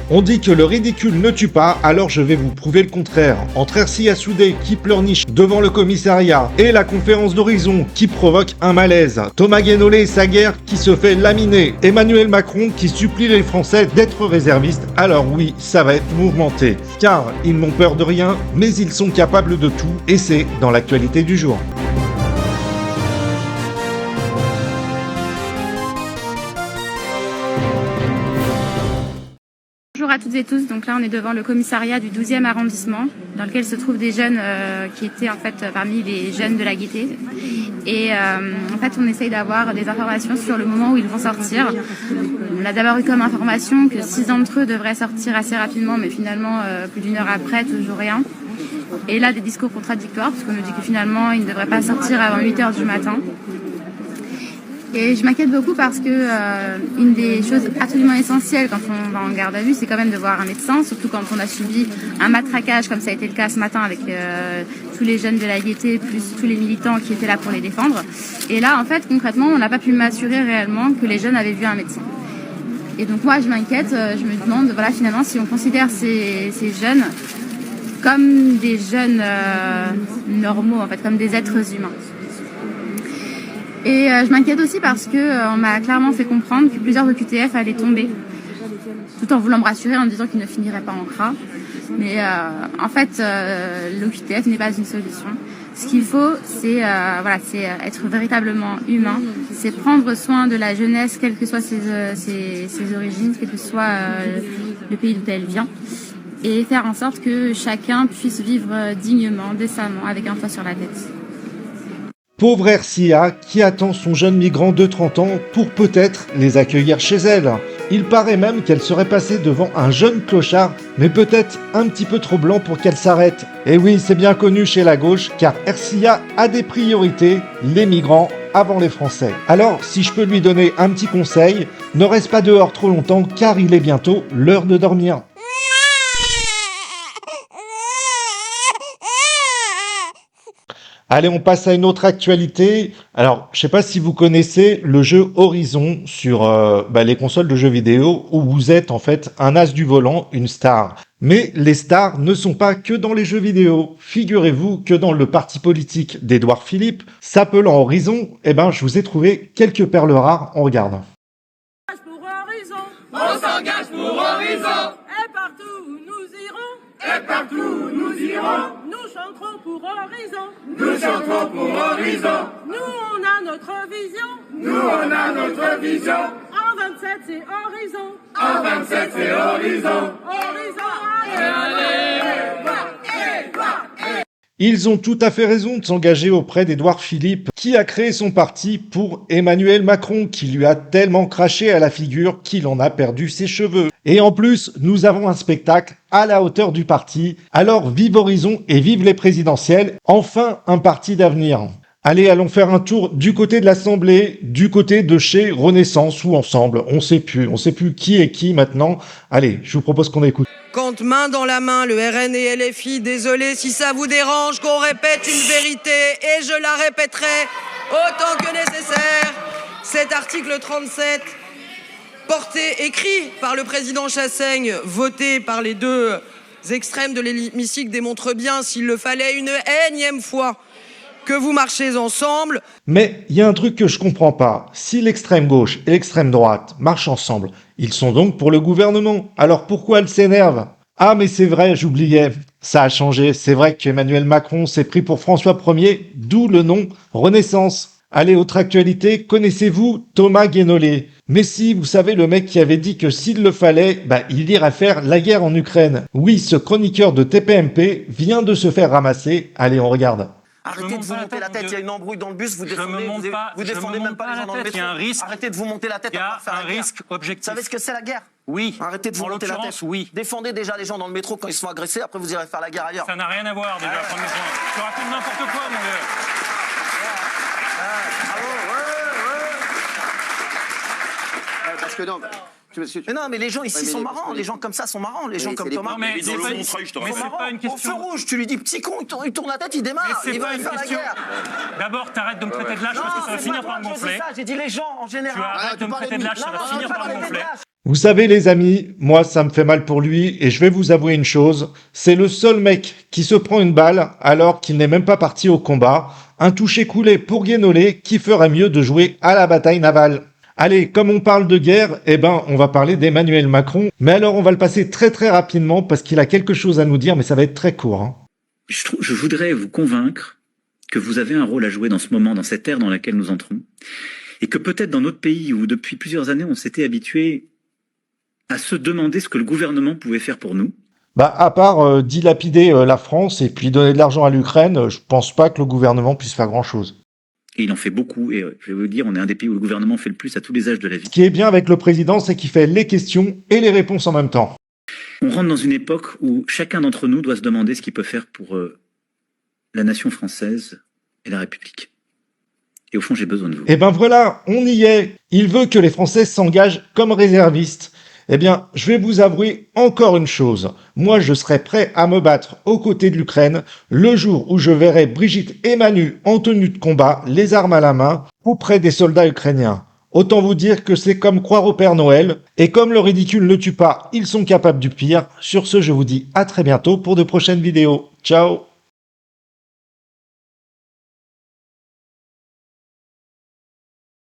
On dit que le ridicule ne tue pas, alors je vais vous prouver le contraire. Entre Ercilia Soudé qui pleurniche devant le commissariat et la conférence d'horizon qui provoque un malaise, Thomas Guénolé et sa guerre qui se fait laminer, Emmanuel Macron qui supplie les Français d'être réservistes, alors oui, ça va être mouvementé. Car ils n'ont peur de rien, mais ils sont capables de tout, et c'est dans l'actualité du jour. Bonjour à toutes et tous, donc là on est devant le commissariat du 12e arrondissement dans lequel se trouvent des jeunes qui étaient en fait parmi les jeunes de la Gaîté et en fait on essaye d'avoir des informations sur le moment où ils vont sortir. On a d'abord eu comme information que 6 d'entre eux devraient sortir assez rapidement mais finalement plus d'une heure après toujours rien. Et là des discours contradictoires parce qu'on nous dit que finalement ils ne devraient pas sortir avant 8h du matin. Et je m'inquiète beaucoup parce que une des choses absolument essentielles quand on va en garde à vue, c'est quand même de voir un médecin, surtout quand on a subi un matraquage comme ça a été le cas ce matin avec tous les jeunes de la Gaîté, plus tous les militants qui étaient là pour les défendre. Et là, en fait, concrètement, on n'a pas pu m'assurer réellement que les jeunes avaient vu un médecin. Et donc moi, je m'inquiète, je me demande, voilà, finalement, si on considère ces jeunes comme des jeunes normaux, en fait, comme des êtres humains. Et je m'inquiète aussi parce que on m'a clairement fait comprendre que plusieurs OQTF allaient tomber, tout en voulant me rassurer en me disant qu'ils ne finiraient pas en CRA. Mais en fait, l'OQTF n'est pas une solution. Ce qu'il faut, c'est c'est être véritablement humain, c'est prendre soin de la jeunesse, quelles que soient ses origines, quel que soit le pays d'où elle vient, et faire en sorte que chacun puisse vivre dignement, décemment, avec un toit sur la tête. Pauvre Ercilia qui attend son jeune migrant de 30 ans pour peut-être les accueillir chez elle. Il paraît même qu'elle serait passée devant un jeune clochard, mais peut-être un petit peu trop blanc pour qu'elle s'arrête. Et oui, c'est bien connu chez la gauche, car Ercilia a des priorités, les migrants avant les Français. Alors, si je peux lui donner un petit conseil, ne reste pas dehors trop longtemps, car il est bientôt l'heure de dormir. Allez, on passe à une autre actualité. Alors, je sais pas si vous connaissez le jeu Horizon sur les consoles de jeux vidéo où vous êtes en fait un as du volant, une star. Mais les stars ne sont pas que dans les jeux vidéo. Figurez-vous que dans le parti politique d'Édouard Philippe, s'appelant Horizon, je vous ai trouvé quelques perles rares. On regarde. On s'engage pour Horizon. Et partout où nous irons. Et partout où nous irons. Nous chanterons pour Horizon. Nous chanterons pour Horizon. Nous on a notre vision. Nous on a notre vision. En 27 c'est Horizon. En 27 c'est Horizon. Horizon. Allez. Ils ont tout à fait raison de s'engager auprès d'Édouard Philippe, qui a créé son parti pour Emmanuel Macron, qui lui a tellement craché à la figure qu'il en a perdu ses cheveux. Et en plus, nous avons un spectacle à la hauteur du parti. Alors vive Horizon et vive les présidentielles, enfin un parti d'avenir. Allez, allons faire un tour du côté de l'Assemblée, du côté de chez Renaissance ou Ensemble. On sait plus qui est qui maintenant. Allez, je vous propose qu'on écoute. Quand main dans la main, le RN et LFI, désolé si ça vous dérange qu'on répète une vérité et je la répéterai autant que nécessaire. Cet article 37, écrit par le président Chassaigne, voté par les deux extrêmes de l'hémicycle, démontre bien, s'il le fallait une énième fois, que vous marchez ensemble. Mais il y a un truc que je comprends pas. Si l'extrême gauche et l'extrême droite marchent ensemble, ils sont donc pour le gouvernement. Alors pourquoi elle s'énerve ? Ah mais c'est vrai, j'oubliais. Ça a changé. C'est vrai qu'Emmanuel Macron s'est pris pour François Ier, d'où le nom Renaissance. Allez, autre actualité, connaissez-vous Thomas Guénolé ? Mais si, vous savez, le mec qui avait dit que s'il le fallait, il irait faire la guerre en Ukraine. Oui, ce chroniqueur de TPMP vient de se faire ramasser. Allez, on regarde. Arrêtez de vous monter la tête, il y a une embrouille dans le bus, vous défendez même pas les gens dans le métro. Il y a un risque. Arrêtez de vous monter la tête. Il y a un risque objectif. Vous savez ce que c'est la guerre ? Oui. Arrêtez de vous monter la tête. Oui. Défendez déjà les gens dans le métro quand ils se font agresser, après vous irez faire la guerre ailleurs. Ça n'a rien à voir déjà, premier point. Tu racontes n'importe quoi, mon gars. Parce que non... Mais non, mais les gens ici sont marrants, les gens comme ça sont marrants, les gens comme Thomas. Non, mais c'est pas une question. Au feu rouge, tu lui dis petit con, il tourne la tête, il démarre, il va faire la guerre. D'abord, t'arrêtes de me traiter de lâche parce que ça va finir par me gonfler. J'ai dit les gens en général. Tu arrêtes de me traiter de lâche, ça va finir par me gonfler. Vous savez les amis, moi ça me fait mal pour lui et je vais vous avouer une chose, c'est le seul mec qui se prend une balle alors qu'il n'est même pas parti au combat, un toucher coulé pour Guénolé qui ferait mieux de jouer à la bataille navale. Allez, comme on parle de guerre, on va parler d'Emmanuel Macron, mais alors on va le passer très rapidement parce qu'il a quelque chose à nous dire, mais ça va être très court. Hein. Je voudrais vous convaincre que vous avez un rôle à jouer dans ce moment, dans cette ère dans laquelle nous entrons, et que peut-être dans notre pays où depuis plusieurs années on s'était habitué à se demander ce que le gouvernement pouvait faire pour nous. À part dilapider la France et puis donner de l'argent à l'Ukraine, je pense pas que le gouvernement puisse faire grand-chose. Et il en fait beaucoup, et je vais vous dire, on est un des pays où le gouvernement fait le plus à tous les âges de la vie. Ce qui est bien avec le président, c'est qu'il fait les questions et les réponses en même temps. On rentre dans une époque où chacun d'entre nous doit se demander ce qu'il peut faire pour la nation française et la République. Et au fond, j'ai besoin de vous. Et voilà, on y est. Il veut que les Français s'engagent comme réservistes. Je vais vous avouer encore une chose. Moi, je serai prêt à me battre aux côtés de l'Ukraine le jour où je verrai Brigitte et Manu en tenue de combat, les armes à la main, auprès des soldats ukrainiens. Autant vous dire que c'est comme croire au Père Noël. Et comme le ridicule ne tue pas, ils sont capables du pire. Sur ce, je vous dis à très bientôt pour de prochaines vidéos. Ciao!